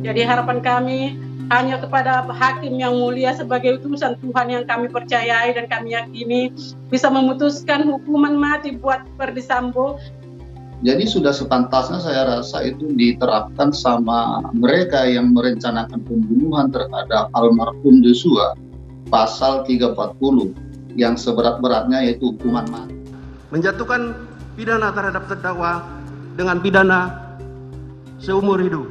Jadi harapan kami hanya kepada hakim yang mulia sebagai utusan Tuhan yang kami percayai dan kami yakini bisa memutuskan hukuman mati buat Ferdy Sambo. Jadi sudah sepantasnya saya rasa itu diterapkan sama mereka yang merencanakan pembunuhan terhadap almarhum Joshua, pasal 340 yang seberat-beratnya yaitu hukuman mati. Menjatuhkan pidana terhadap terdakwa dengan pidana seumur hidup.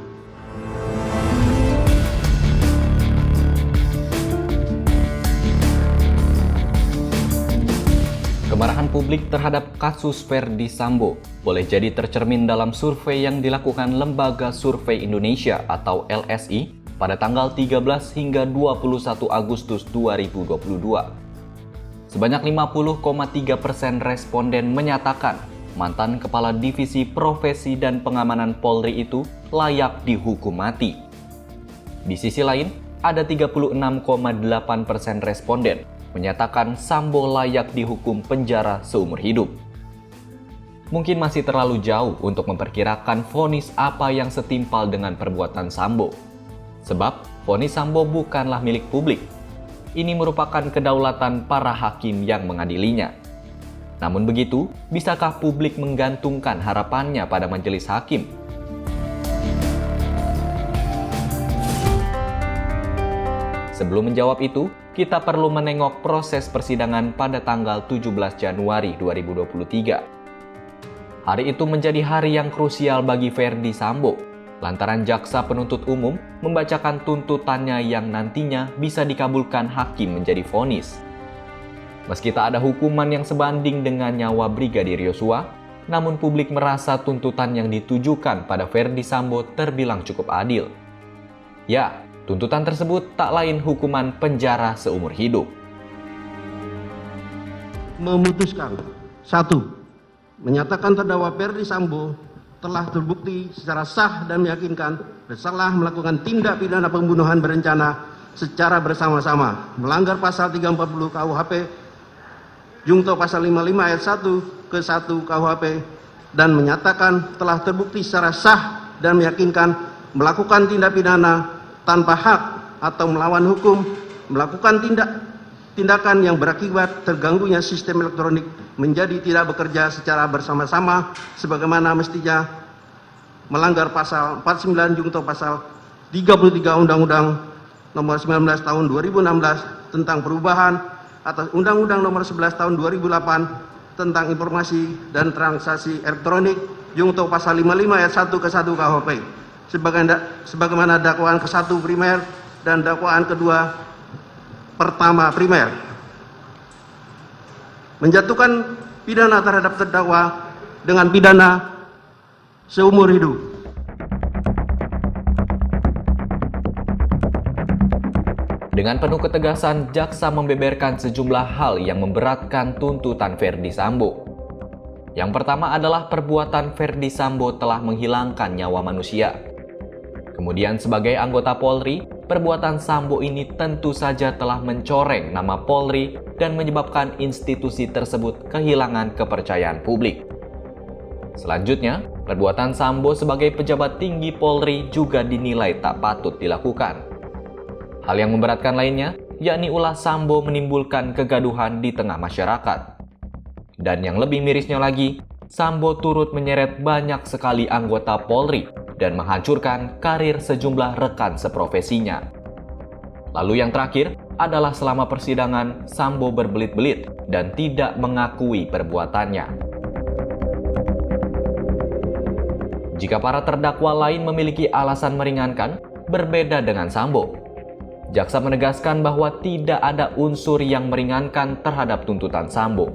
Kemarahan publik terhadap kasus Ferdy Sambo boleh jadi tercermin dalam survei yang dilakukan Lembaga Survei Indonesia atau LSI pada tanggal 13 hingga 21 Agustus 2022. Sebanyak 50,3% responden menyatakan mantan Kepala Divisi Profesi dan Pengamanan Polri itu layak dihukum mati. Di sisi lain, ada 36,8% responden menyatakan Sambo layak dihukum penjara seumur hidup. Mungkin masih terlalu jauh untuk memperkirakan vonis apa yang setimpal dengan perbuatan Sambo. Sebab, vonis Sambo bukanlah milik publik. Ini merupakan kedaulatan para hakim yang mengadilinya. Namun begitu, bisakah publik menggantungkan harapannya pada majelis hakim? Sebelum menjawab itu, kita perlu menengok proses persidangan pada tanggal 17 Januari 2023. Hari itu menjadi hari yang krusial bagi Ferdy Sambo, lantaran jaksa penuntut umum membacakan tuntutannya yang nantinya bisa dikabulkan hakim menjadi vonis. Meski tak ada hukuman yang sebanding dengan nyawa Brigadir Yosua, namun publik merasa tuntutan yang ditujukan pada Ferdy Sambo terbilang cukup adil. Ya, tuntutan tersebut tak lain hukuman penjara seumur hidup. Memutuskan 1. Menyatakan terdakwa Ferdy Sambo telah terbukti secara sah dan meyakinkan bersalah melakukan tindak pidana pembunuhan berencana secara bersama-sama, melanggar pasal 340 KUHP, Jungto pasal 55 ayat 1 ke 1 KUHP, dan menyatakan telah terbukti secara sah dan meyakinkan melakukan tindak pidana tanpa hak atau melawan hukum, melakukan tindakan yang berakibat terganggunya sistem elektronik menjadi tidak bekerja secara bersama-sama sebagaimana mestinya, melanggar pasal 49 Jungto pasal 33 Undang-Undang Nomor 19 Tahun 2016 tentang perubahan atas Undang-Undang Nomor 11 Tahun 2008 tentang informasi dan transaksi elektronik, Jungto pasal 55 ayat 1 ke 1 KUHP. Sebagaimana dakwaan ke-1 primer dan dakwaan kedua pertama primer. Menjatuhkan pidana terhadap terdakwa dengan pidana seumur hidup. Dengan penuh ketegasan, jaksa membeberkan sejumlah hal yang memberatkan tuntutan Ferdy Sambo. Yang pertama adalah perbuatan Ferdy Sambo telah menghilangkan nyawa manusia. Kemudian sebagai anggota Polri, perbuatan Sambo ini tentu saja telah mencoreng nama Polri dan menyebabkan institusi tersebut kehilangan kepercayaan publik. Selanjutnya, perbuatan Sambo sebagai pejabat tinggi Polri juga dinilai tak patut dilakukan. Hal yang memberatkan lainnya, yakni ulah Sambo menimbulkan kegaduhan di tengah masyarakat. Dan yang lebih mirisnya lagi, Sambo turut menyeret banyak sekali anggota Polri dan menghancurkan karir sejumlah rekan seprofesinya. Lalu yang terakhir adalah selama persidangan, Sambo berbelit-belit dan tidak mengakui perbuatannya. Jika para terdakwa lain memiliki alasan meringankan, berbeda dengan Sambo. Jaksa menegaskan bahwa tidak ada unsur yang meringankan terhadap tuntutan Sambo.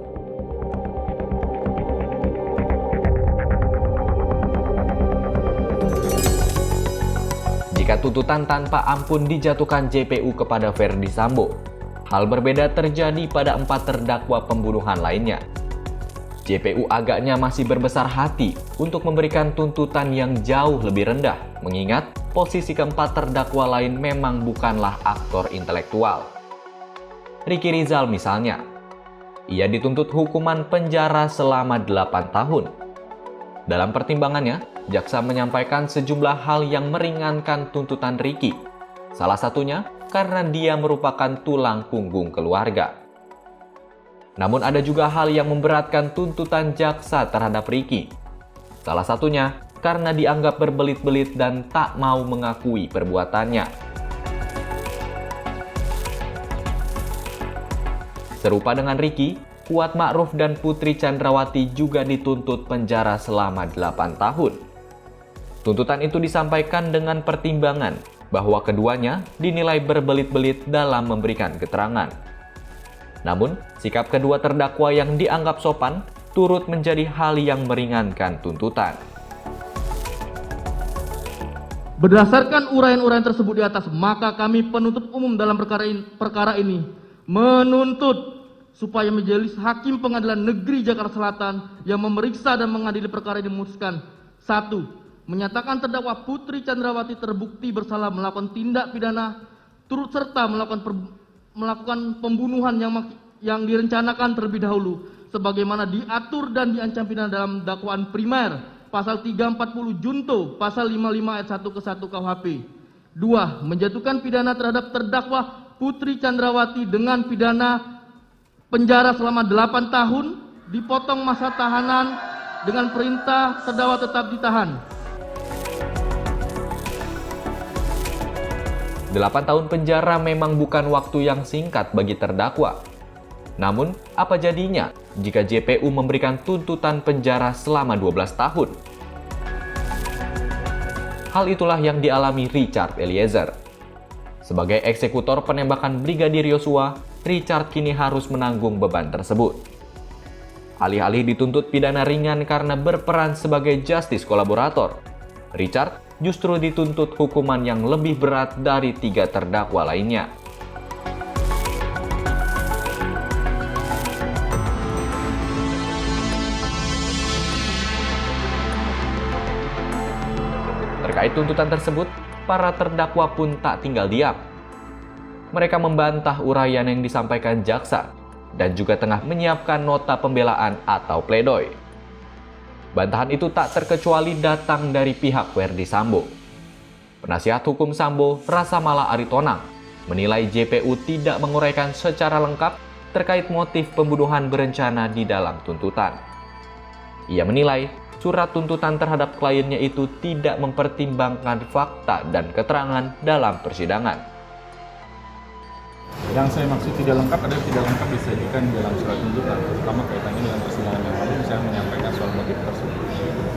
Jika tuntutan tanpa ampun dijatuhkan JPU kepada Ferdy Sambo, hal berbeda terjadi pada 4 terdakwa pembunuhan lainnya. JPU agaknya masih berbesar hati untuk memberikan tuntutan yang jauh lebih rendah, mengingat posisi keempat terdakwa lain memang bukanlah aktor intelektual. Ricky Rizal misalnya, ia dituntut hukuman penjara selama 8 tahun. Dalam pertimbangannya, jaksa menyampaikan sejumlah hal yang meringankan tuntutan Ricky. Salah satunya karena dia merupakan tulang punggung keluarga. Namun ada juga hal yang memberatkan tuntutan jaksa terhadap Ricky. Salah satunya karena dianggap berbelit-belit dan tak mau mengakui perbuatannya. Serupa dengan Ricky, Kuat Ma'ruf dan Putri Chandrawati juga dituntut penjara selama 8 tahun. Tuntutan itu disampaikan dengan pertimbangan bahwa keduanya dinilai berbelit-belit dalam memberikan keterangan. Namun, sikap kedua terdakwa yang dianggap sopan turut menjadi hal yang meringankan tuntutan. Berdasarkan uraian-uraian tersebut di atas, maka kami penuntut umum dalam perkara ini menuntut supaya Majelis Hakim Pengadilan Negeri Jakarta Selatan yang memeriksa dan mengadili perkara ini memutuskan: 1. Menyatakan terdakwa Putri Chandrawati terbukti bersalah melakukan tindak pidana turut serta melakukan pembunuhan yang direncanakan terlebih dahulu sebagaimana diatur dan diancam pidana dalam dakwaan primer pasal 340 junto pasal 55 ayat 1 ke 1 KUHP. 2. Menjatuhkan pidana terhadap terdakwa Putri Chandrawati dengan pidana penjara selama 8 tahun, dipotong masa tahanan dengan perintah terdakwa tetap ditahan. 8 tahun penjara memang bukan waktu yang singkat bagi terdakwa. Namun, apa jadinya jika JPU memberikan tuntutan penjara selama 12 tahun? Hal itulah yang dialami Richard Eliezer. Sebagai eksekutor penembakan Brigadir Yosua, Richard kini harus menanggung beban tersebut. Alih-alih dituntut pidana ringan karena berperan sebagai justice kolaborator, Richard justru dituntut hukuman yang lebih berat dari 3 terdakwa lainnya. Terkait tuntutan tersebut, para terdakwa pun tak tinggal diam. Mereka membantah uraian yang disampaikan jaksa dan juga tengah menyiapkan nota pembelaan atau pledoi. Bantahan itu tak terkecuali datang dari pihak Verdi Sambo. Penasihat hukum Sambo, Rasamala Aritonang, menilai JPU tidak menguraikan secara lengkap terkait motif pembunuhan berencana di dalam tuntutan. Ia menilai surat tuntutan terhadap kliennya itu tidak mempertimbangkan fakta dan keterangan dalam persidangan. Yang saya maksud tidak lengkap adalah tidak lengkap disajikan dalam surat tuntutan, terutama kaitannya dengan persidangan yang lalu, saya menyampaikan soal motif tersebut.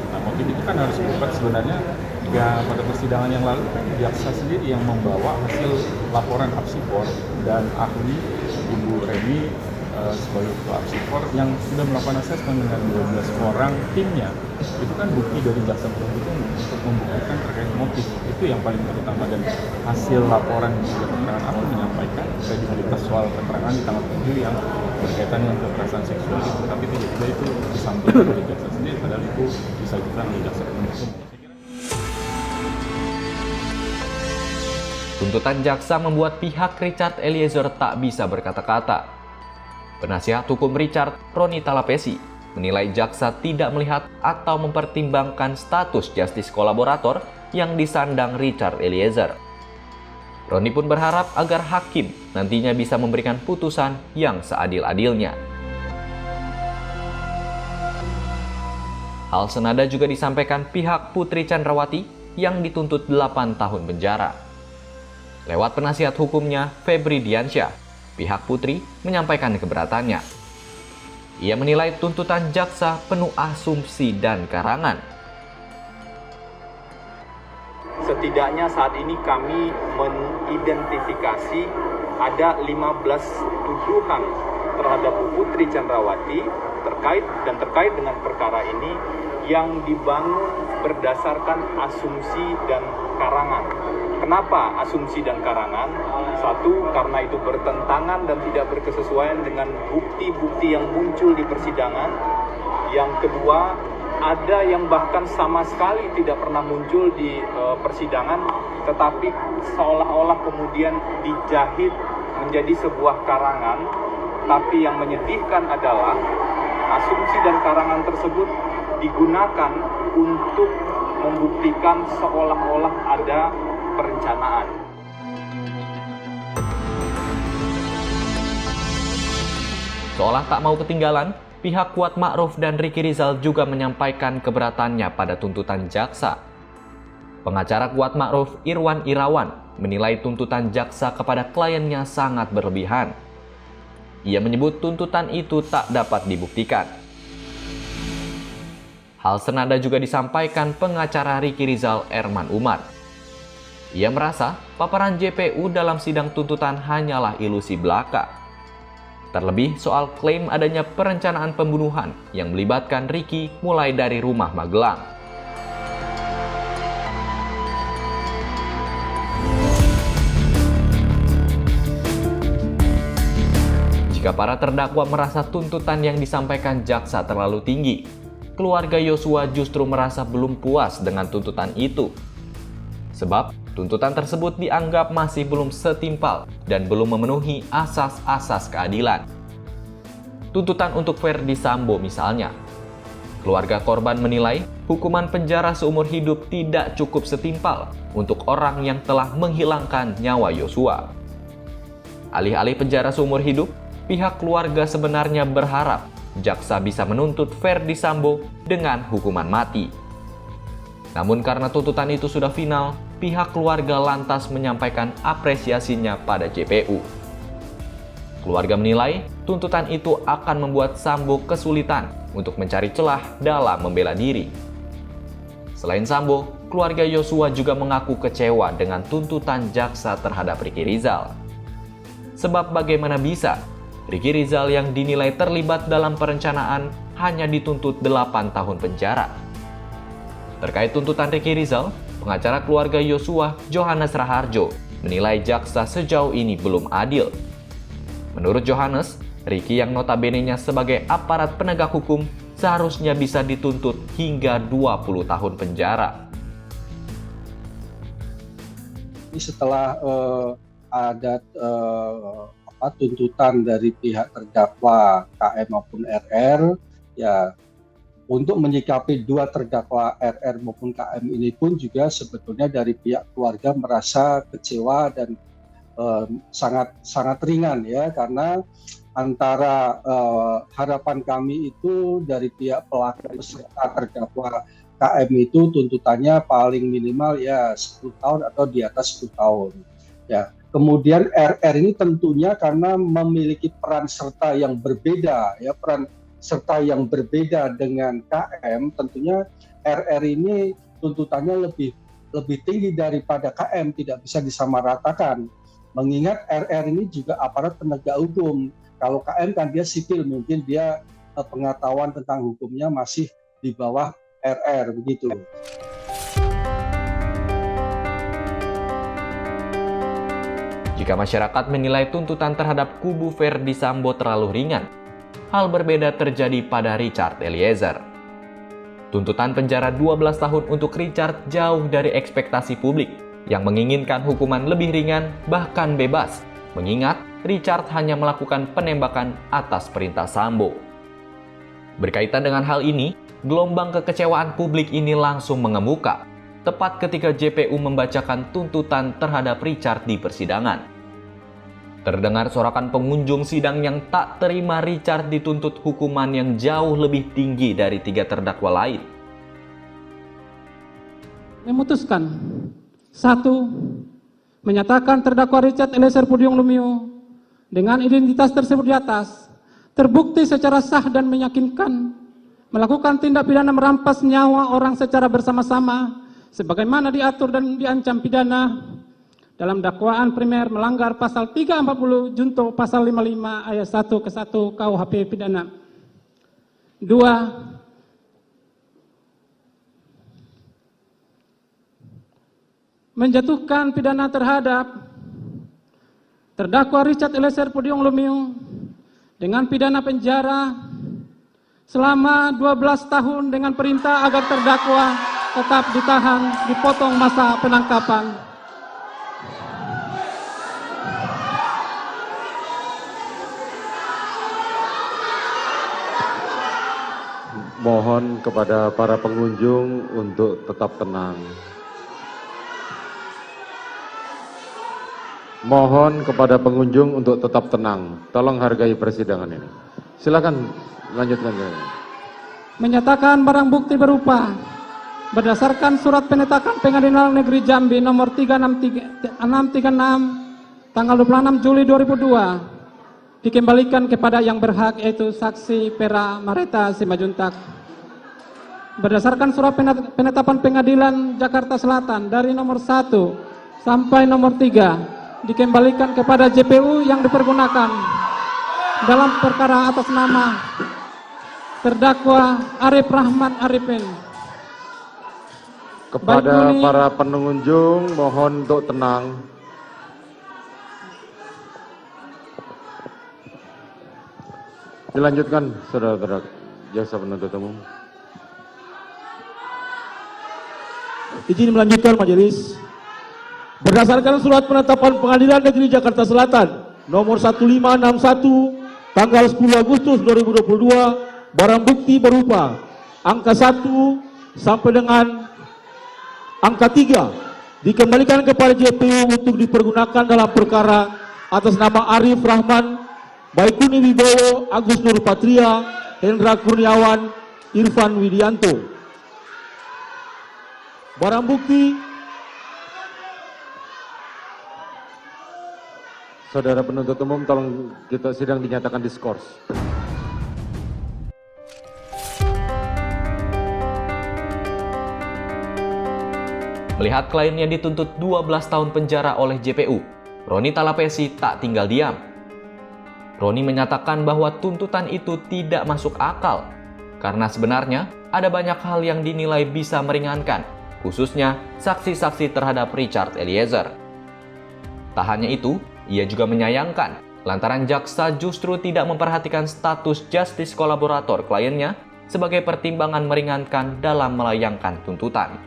Nah, motif itu kan harus dibuat sebenarnya jika pada persidangan yang lalu kan jaksa sendiri yang membawa hasil laporan apsifor dan ahli Ibu Reni sebagai ketua apsifor yang sudah melakukan asesmen dengan 12 orang timnya. Itu kan bukti dari jaksa penuntut umum untuk membuktikan terkait motif. Itu yang paling utama, dan hasil laporan juga keterangan ahli menyampaikan kredibilitas soal keterangan di tanggal 7 yang berkaitan dengan kekerasan seksual itu, tapi tiba-tiba itu disampaikan oleh jaksa sendiri padahal itu disajikan oleh jaksa penuntut umum. Tuntutan jaksa membuat pihak Richard Eliezer tak bisa berkata-kata. Penasihat hukum Richard, Roni Talapesi, menilai jaksa tidak melihat atau mempertimbangkan status justice kolaborator yang disandang Richard Eliezer. Roni pun berharap agar hakim nantinya bisa memberikan putusan yang seadil-adilnya. Hal senada juga disampaikan pihak Putri Chandrawati yang dituntut 8 tahun penjara. Lewat penasihat hukumnya, Febri Diansyah, pihak Putri menyampaikan keberatannya. Ia menilai tuntutan jaksa penuh asumsi dan karangan. Setidaknya saat ini kami mengidentifikasi ada 15 tuduhan terhadap Putri Chandrawati terkait dengan perkara ini yang dibangun berdasarkan asumsi dan karangan. Kenapa asumsi dan karangan? Satu, karena itu bertentangan dan tidak berkesesuaian dengan bukti-bukti yang muncul di persidangan. Yang kedua, ada yang bahkan sama sekali tidak pernah muncul di persidangan, tetapi seolah-olah kemudian dijahit menjadi sebuah karangan. Tapi yang menyedihkan adalah asumsi dan karangan tersebut digunakan untuk membuktikan seolah-olah ada perencanaan. Seolah tak mau ketinggalan, pihak Kuat Ma'ruf dan Ricky Rizal juga menyampaikan keberatannya pada tuntutan jaksa. Pengacara Kuat Ma'ruf, Irwan Irawan, menilai tuntutan jaksa kepada kliennya sangat berlebihan. Ia menyebut tuntutan itu tak dapat dibuktikan. Hal senada juga disampaikan pengacara Ricky Rizal, Erman Umar. Ia merasa paparan JPU dalam sidang tuntutan hanyalah ilusi belaka. Terlebih soal klaim adanya perencanaan pembunuhan yang melibatkan Ricky mulai dari rumah Magelang. Jika para terdakwa merasa tuntutan yang disampaikan jaksa terlalu tinggi, keluarga Yosua justru merasa belum puas dengan tuntutan itu. Sebab tuntutan tersebut dianggap masih belum setimpal dan belum memenuhi asas-asas keadilan. Tuntutan untuk Ferdi Sambo misalnya. Keluarga korban menilai hukuman penjara seumur hidup tidak cukup setimpal untuk orang yang telah menghilangkan nyawa Yosua. Alih-alih penjara seumur hidup, pihak keluarga sebenarnya berharap jaksa bisa menuntut Ferdi Sambo dengan hukuman mati. Namun karena tuntutan itu sudah final, pihak keluarga lantas menyampaikan apresiasinya pada JPU. Keluarga menilai tuntutan itu akan membuat Sambo kesulitan untuk mencari celah dalam membela diri. Selain Sambo, keluarga Yosua juga mengaku kecewa dengan tuntutan jaksa terhadap Ricky Rizal. Sebab bagaimana bisa Ricky Rizal yang dinilai terlibat dalam perencanaan hanya dituntut 8 tahun penjara? Terkait tuntutan Ricky Rizal, pengacara keluarga Yosua, Johannes Raharjo, menilai jaksa sejauh ini belum adil. Menurut Johannes, Ricky yang notabene-nya sebagai aparat penegak hukum seharusnya bisa dituntut hingga 20 tahun penjara. Setelah ada tuntutan dari pihak terdakwa KM maupun RR, ya untuk menyikapi dua terdakwa RR maupun KM ini pun juga sebetulnya dari pihak keluarga merasa kecewa dan sangat ringan ya, karena antara harapan kami itu dari pihak pelaku beserta terdakwa KM itu tuntutannya paling minimal ya 10 tahun atau di atas 10 tahun. Ya, kemudian RR ini tentunya karena memiliki peran serta yang berbeda ya, peran serta yang berbeda dengan KM, tentunya RR ini tuntutannya lebih tinggi daripada KM, tidak bisa disamaratakan. Mengingat RR ini juga aparat penegak hukum. Kalau KM kan dia sipil, mungkin dia pengetahuan tentang hukumnya masih di bawah RR begitu. Jika masyarakat menilai tuntutan terhadap kubu Ferdi Sambo terlalu ringan, hal berbeda terjadi pada Richard Eliezer. Tuntutan penjara 12 tahun untuk Richard jauh dari ekspektasi publik yang menginginkan hukuman lebih ringan bahkan bebas, mengingat Richard hanya melakukan penembakan atas perintah Sambo. Berkaitan dengan hal ini, gelombang kekecewaan publik ini langsung mengemuka, tepat ketika JPU membacakan tuntutan terhadap Richard di persidangan. Terdengar sorakan pengunjung sidang yang tak terima Richard dituntut hukuman yang jauh lebih tinggi dari 3 terdakwa lain. Memutuskan 1. Menyatakan terdakwa Richard Eliezer Pudium Lumiu dengan identitas tersebut di atas terbukti secara sah dan meyakinkan melakukan tindak pidana merampas nyawa orang secara bersama-sama sebagaimana diatur dan diancam pidana dalam dakwaan primer melanggar pasal 340 junto pasal 55 ayat 1 ke 1 KUHP pidana. 2. Menjatuhkan pidana terhadap terdakwa Richard Eliezer Pudium Lumiu dengan pidana penjara selama 12 tahun dengan perintah agar terdakwa tetap ditahan, dipotong masa penangkapan. Mohon kepada para pengunjung untuk tetap tenang. Mohon kepada pengunjung untuk tetap tenang. Tolong hargai persidangan ini. Silakan lanjutkan. Menyatakan barang bukti berupa berdasarkan surat penetapan Pengadilan Negeri Jambi nomor 636 tanggal 26 Juli 2002 dikembalikan kepada yang berhak, yaitu saksi Pera Mareta Simajuntak. Berdasarkan surat penetapan Pengadilan Jakarta Selatan dari nomor 1 sampai nomor 3 dikembalikan kepada JPU yang dipergunakan dalam perkara atas nama terdakwa Arif Rahman Arifin. Kepada para pengunjung mohon untuk tenang. Dilanjutkan, saudara-saudara jaksa penuntut umum. Izin melanjutkan majelis. Berdasarkan surat penetapan Pengadilan Negeri Jakarta Selatan nomor 1561 tanggal 10 Agustus 2022, barang bukti berupa angka 1 sampai dengan angka 3 dikembalikan kepada JPU untuk dipergunakan dalam perkara atas nama Arif Rahman, Baikuni Wibowo, Agus Nur Patria, Hendra Kurniawan, Irfan Widianto. Barang bukti Saudara penuntut umum, tolong kita sidang dinyatakan diskors. Melihat kliennya dituntut 12 tahun penjara oleh JPU, Roni Talapesi tak tinggal diam. Roni menyatakan bahwa tuntutan itu tidak masuk akal, karena sebenarnya ada banyak hal yang dinilai bisa meringankan, khususnya saksi-saksi terhadap Richard Eliezer. Tak hanya itu, ia juga menyayangkan lantaran jaksa justru tidak memperhatikan status justice kolaborator kliennya sebagai pertimbangan meringankan dalam melayangkan tuntutan.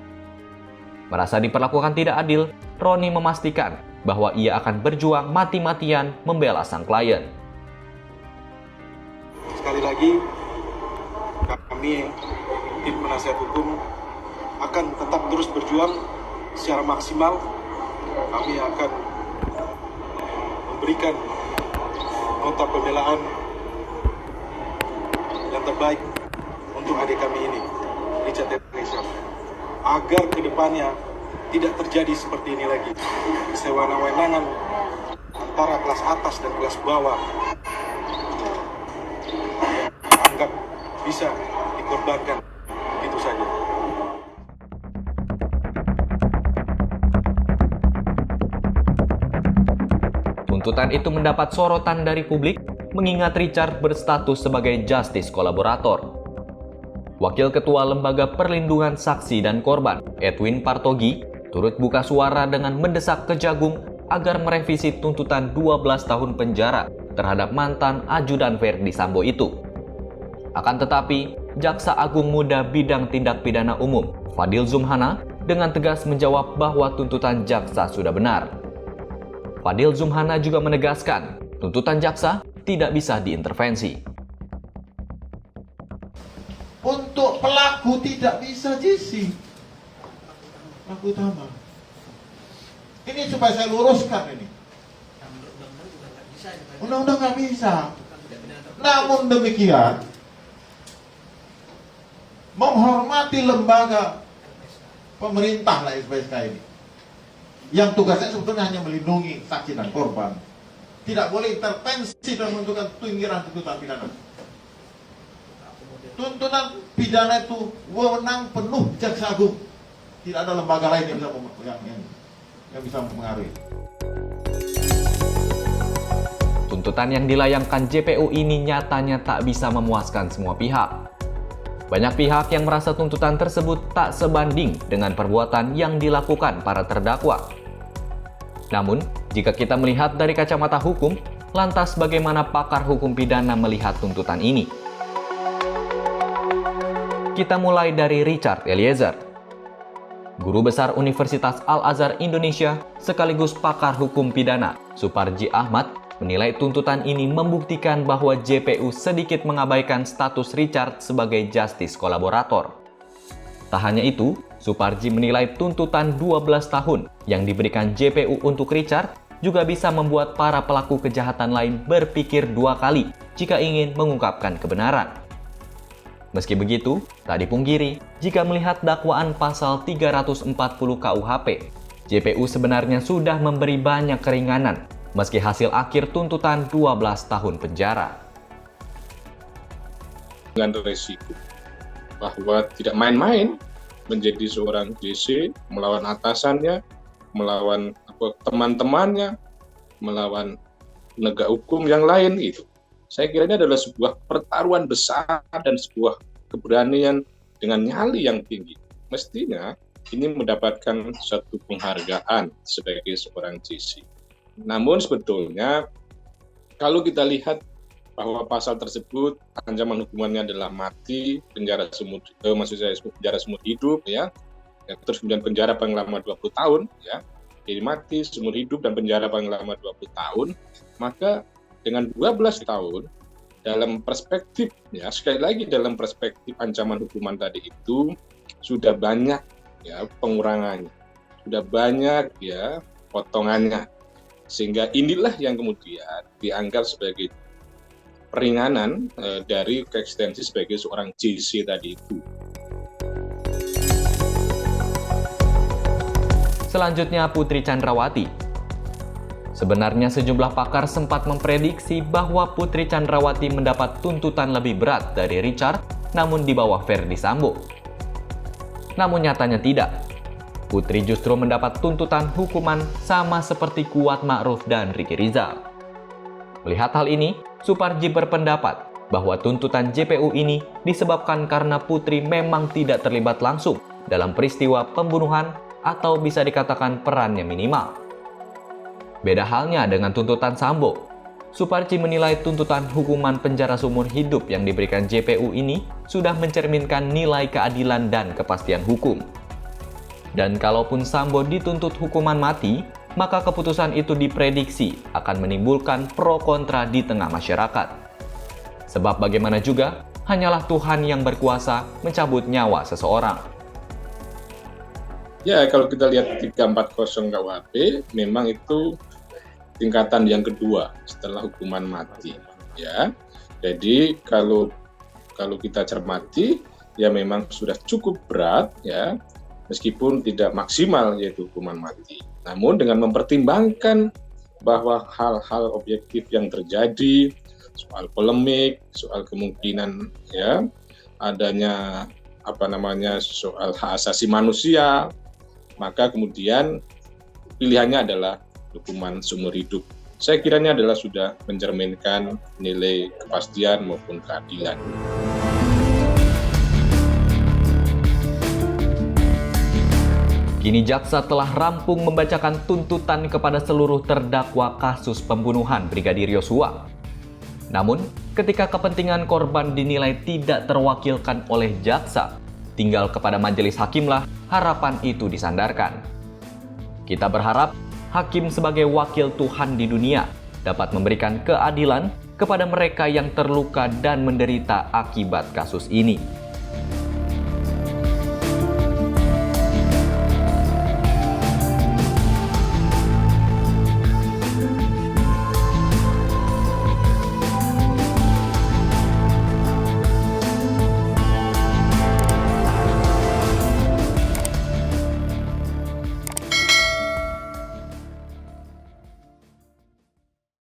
Merasa diperlakukan tidak adil, Roni memastikan bahwa ia akan berjuang mati-matian membela sang klien. Sekali lagi, kami tim penasihat hukum akan tetap terus berjuang secara maksimal. Kami akan memberikan nota pembelaan yang terbaik untuk adik kami ini, Richard Eliezer, agar kedepannya tidak terjadi seperti ini lagi. Sewenang-wenangan antara kelas atas dan kelas bawah anggap bisa dikorbankan, begitu saja. Tuntutan itu mendapat sorotan dari publik mengingat Richard berstatus sebagai justice kolaborator. Wakil Ketua Lembaga Perlindungan Saksi dan Korban, Edwin Partogi, turut buka suara dengan mendesak Kejagung agar merevisi tuntutan 12 tahun penjara terhadap mantan ajudan Verdi Sambo itu. Akan tetapi, Jaksa Agung Muda Bidang Tindak Pidana Umum, Fadil Zumhana, dengan tegas menjawab bahwa tuntutan jaksa sudah benar. Fadil Zumhana juga menegaskan, tuntutan jaksa tidak bisa diintervensi. Untuk pelaku tidak bisa JC. Pelaku utama. Ini supaya saya luruskan ini. Undang-undang nggak bisa. Namun demikian, menghormati lembaga pemerintah lah SPSK ini, yang tugasnya sebetulnya hanya melindungi saksi dan korban, tidak boleh intervensi dalam menentukan tinggiran tuntutan pidana. Tuntutan pidana itu wewenang penuh Jaksa Agung. Tidak ada lembaga lain yang bisa mempengaruhi. Tuntutan yang dilayangkan JPU ini nyatanya tak bisa memuaskan semua pihak. Banyak pihak yang merasa tuntutan tersebut tak sebanding dengan perbuatan yang dilakukan para terdakwa. Namun, jika kita melihat dari kacamata hukum, lantas bagaimana pakar hukum pidana melihat tuntutan ini? Kita mulai dari Richard Eliezer. Guru Besar Universitas Al-Azhar Indonesia sekaligus pakar hukum pidana, Suparji Ahmad, menilai tuntutan ini membuktikan bahwa JPU sedikit mengabaikan status Richard sebagai justice kolaborator. Tak hanya itu, Suparji menilai tuntutan 12 tahun yang diberikan JPU untuk Richard juga bisa membuat para pelaku kejahatan lain berpikir 2 kali jika ingin mengungkapkan kebenaran. Meski begitu, tak dipungkiri jika melihat dakwaan pasal 340 KUHP, JPU sebenarnya sudah memberi banyak keringanan meski hasil akhir tuntutan 12 tahun penjara. Dengan resiko bahwa tidak main-main menjadi seorang JC, melawan atasannya, melawan teman-temannya, melawan penegak hukum yang lain itu. Saya kira ini adalah sebuah pertaruhan besar dan sebuah keberanian dengan nyali yang tinggi. Mestinya ini mendapatkan satu penghargaan sebagai seorang JC. Namun sebetulnya kalau kita lihat bahwa pasal tersebut ancaman hukumannya adalah mati, penjara seumur hidup ya. Terus kemudian penjara paling lama 20 tahun ya. Jadi mati, seumur hidup dan penjara paling lama 20 tahun, maka dengan 12 tahun dalam perspektif ya, sekali lagi dalam perspektif ancaman hukuman tadi itu sudah banyak ya pengurangannya. Sudah banyak ya potongannya. Sehingga inilah yang kemudian dianggap sebagai peringanan dari keekstensi sebagai seorang JC tadi itu. Selanjutnya Putri Chandrawati. Sebenarnya sejumlah pakar sempat memprediksi bahwa Putri Chandrawati mendapat tuntutan lebih berat dari Richard, namun di bawah Ferdy Sambo. Namun nyatanya tidak. Putri justru mendapat tuntutan hukuman sama seperti Kuat Ma'ruf dan Ricky Rizal. Melihat hal ini, Suparji berpendapat bahwa tuntutan JPU ini disebabkan karena Putri memang tidak terlibat langsung dalam peristiwa pembunuhan atau bisa dikatakan perannya minimal. Beda halnya dengan tuntutan Sambo. Suparji menilai tuntutan hukuman penjara seumur hidup yang diberikan JPU ini sudah mencerminkan nilai keadilan dan kepastian hukum. Dan kalaupun Sambo dituntut hukuman mati, maka keputusan itu diprediksi akan menimbulkan pro kontra di tengah masyarakat. Sebab bagaimanapun juga, hanyalah Tuhan yang berkuasa mencabut nyawa seseorang. Ya, kalau kita lihat 340 KUHP, memang itu tingkatan yang kedua setelah hukuman mati. Ya, jadi kalau kita cermati, ya memang sudah cukup berat, ya, meskipun tidak maksimal yaitu hukuman mati. Namun dengan mempertimbangkan bahwa hal-hal objektif yang terjadi, soal polemik, soal kemungkinan ya adanya soal hak asasi manusia, maka kemudian pilihannya adalah hukuman seumur hidup. Saya kiranya adalah sudah mencerminkan nilai kepastian maupun keadilan. Kini jaksa telah rampung membacakan tuntutan kepada seluruh terdakwa kasus pembunuhan Brigadir Yosua. Namun, ketika kepentingan korban dinilai tidak terwakilkan oleh jaksa, tinggal kepada majelis hakimlah harapan itu disandarkan. Kita berharap hakim sebagai wakil Tuhan di dunia dapat memberikan keadilan kepada mereka yang terluka dan menderita akibat kasus ini.